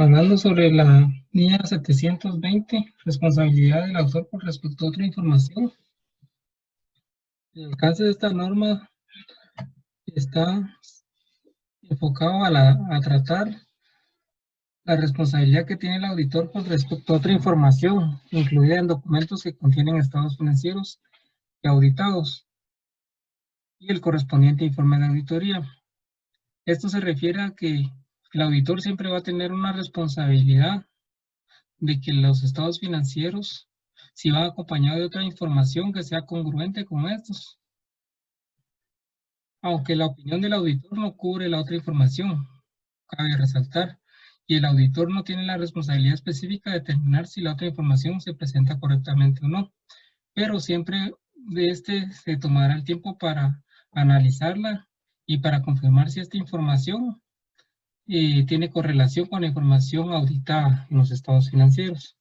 Hablando sobre la NIA 720, responsabilidad del autor con respecto a otra información. El alcance de esta norma está enfocado a tratar la responsabilidad que tiene el auditor con respecto a otra información, incluida en documentos que contienen estados financieros y auditados, y el correspondiente informe de auditoría. Esto se refiere a que el auditor siempre va a tener una responsabilidad de que los estados financieros, si van acompañados de otra información que sea congruente con estos, aunque la opinión del auditor no cubre la otra información, cabe resaltar, y el auditor no tiene la responsabilidad específica de determinar si la otra información se presenta correctamente o no, pero siempre de este se tomará el tiempo para analizarla y para confirmar si esta información tiene correlación con la información auditada en los estados financieros.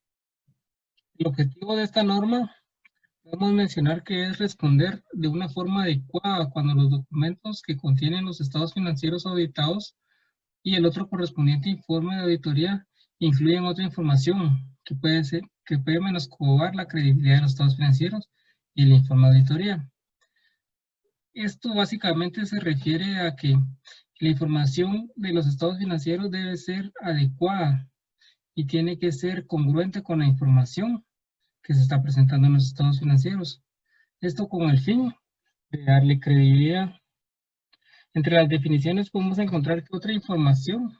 El objetivo de esta norma, podemos mencionar que es responder de una forma adecuada cuando los documentos que contienen los estados financieros auditados y el otro correspondiente informe de auditoría incluyen otra información que puede menoscabar la credibilidad de los estados financieros y el informe de auditoría. Esto básicamente se refiere a que la información de los estados financieros debe ser adecuada y tiene que ser congruente con la información que se está presentando en los estados financieros. Esto con el fin de darle credibilidad. Entre las definiciones podemos encontrar que otra información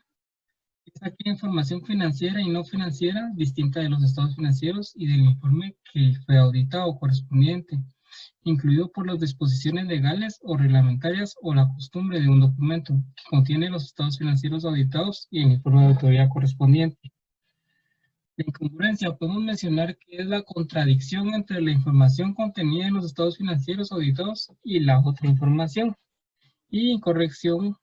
es aquella información financiera y no financiera distinta de los estados financieros y del informe que fue auditado correspondiente, incluido por las disposiciones legales o reglamentarias o la costumbre de un documento que contiene los estados financieros auditados y el informe de auditoría correspondiente. La incongruencia podemos mencionar que es la contradicción entre la información contenida en los estados financieros auditados y la otra información. Y incorrección,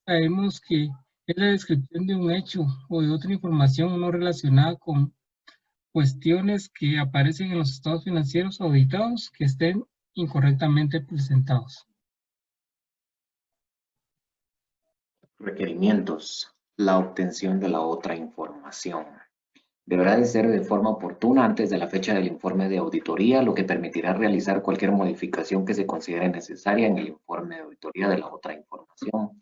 sabemos que es la descripción de un hecho o de otra información no relacionada con cuestiones que aparecen en los estados financieros auditados que estén incorrectamente presentados. Requerimientos. La obtención de la otra información. Deberá de ser de forma oportuna antes de la fecha del informe de auditoría, lo que permitirá realizar cualquier modificación que se considere necesaria en el informe de auditoría de la otra información.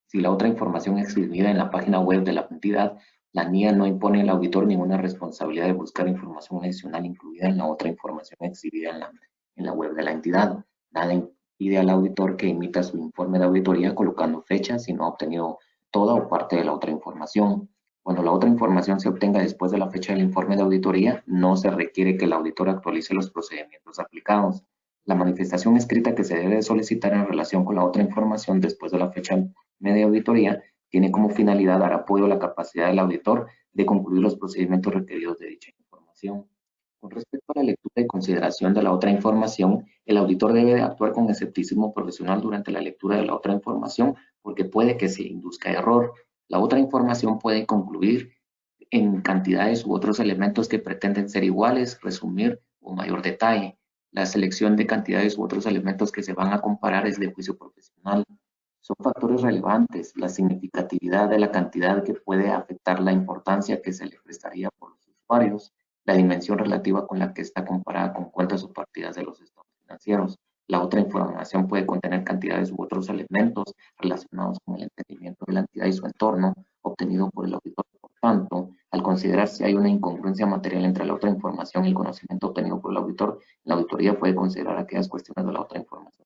Si la otra información es exhibida en la página web de la entidad, la NIA no impone al auditor ninguna responsabilidad de buscar información adicional incluida en la otra información exhibida en la web de la entidad. Nada impide al auditor que emita su informe de auditoría colocando fecha si no ha obtenido toda o parte de la otra información. Cuando la otra información se obtenga después de la fecha del informe de auditoría, no se requiere que el auditor actualice los procedimientos aplicados. La manifestación escrita que se debe solicitar en relación con la otra información después de la fecha de auditoría tiene como finalidad dar apoyo a la capacidad del auditor de concluir los procedimientos requeridos de dicha información. Con respecto a la lectura y consideración de la otra información, el auditor debe actuar con escepticismo profesional durante la lectura de la otra información porque puede que se induzca error. La otra información puede concluir en cantidades u otros elementos que pretenden ser iguales, resumir o mayor detalle. La selección de cantidades u otros elementos que se van a comparar es de juicio profesional. Son factores relevantes, la significatividad de la cantidad que puede afectar la importancia que se le prestaría por los usuarios, la dimensión relativa con la que está comparada con cuentas o partidas de los estados financieros. La otra información puede contener cantidades u otros elementos relacionados con el entendimiento de la entidad y su entorno obtenido por el auditor. Por tanto, al considerar si hay una incongruencia material entre la otra información y el conocimiento obtenido por el auditor, la auditoría puede considerar aquellas cuestiones de la otra información.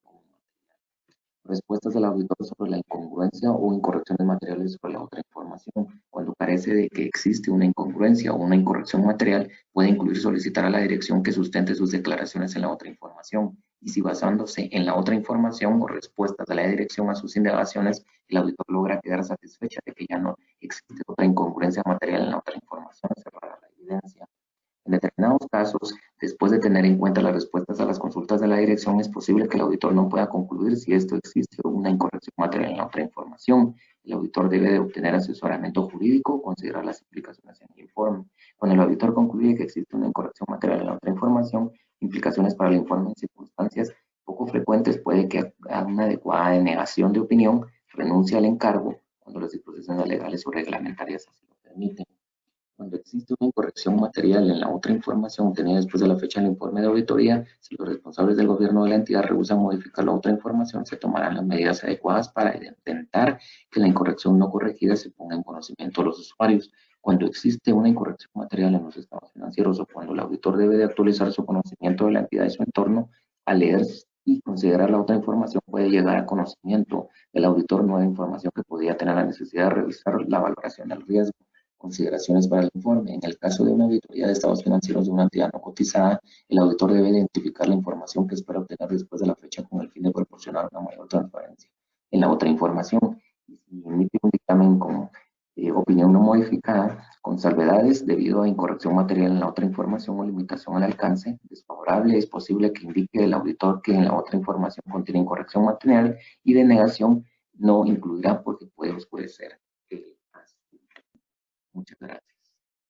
Respuestas del auditor sobre la incongruencia o incorrecciones materiales sobre la otra información. Cuando parece de que existe una incongruencia o una incorrección material, puede incluir solicitar a la dirección que sustente sus declaraciones en la otra información. Y si basándose en la otra información o respuestas de la dirección a sus indagaciones, el auditor logra quedar satisfecha de que ya no existe otra incongruencia material en la otra información, cerrará la evidencia. En determinados casos, después de tener en cuenta las respuestas a las consultas de la dirección, es posible que el auditor no pueda concluir si esto existe una incorrección material en la otra información. El auditor debe de obtener asesoramiento jurídico o considerar las implicaciones en el informe. Cuando el auditor concluye que existe una incorrección material en la otra información, implicaciones para el informe en circunstancias poco frecuentes puede que haga una adecuada denegación de opinión, renuncie al encargo cuando las disposiciones legales o reglamentarias así lo permiten. Cuando existe una incorrección material en la otra información obtenida después de la fecha del informe de auditoría, si los responsables del gobierno de la entidad rehusan modificar la otra información, se tomarán las medidas adecuadas para intentar que la incorrección no corregida se ponga en conocimiento de los usuarios. Cuando existe una incorrección material en los estados financieros o cuando el auditor debe de actualizar su conocimiento de la entidad y su entorno, al leer y considerar la otra información puede llegar a conocimiento del auditor nueva información que podría tener la necesidad de revisar la valoración del riesgo. Consideraciones para el informe. En el caso de una auditoría de estados financieros de una entidad no cotizada, el auditor debe identificar la información que espera obtener después de la fecha con el fin de proporcionar una mayor transparencia en la otra información. Y si emite un dictamen con opinión no modificada, con salvedades debido a incorrección material en la otra información o limitación al alcance desfavorable, es posible que indique el auditor que en la otra información contiene incorrección material y de negación no incluirá porque puede oscurecer. Muchas gracias.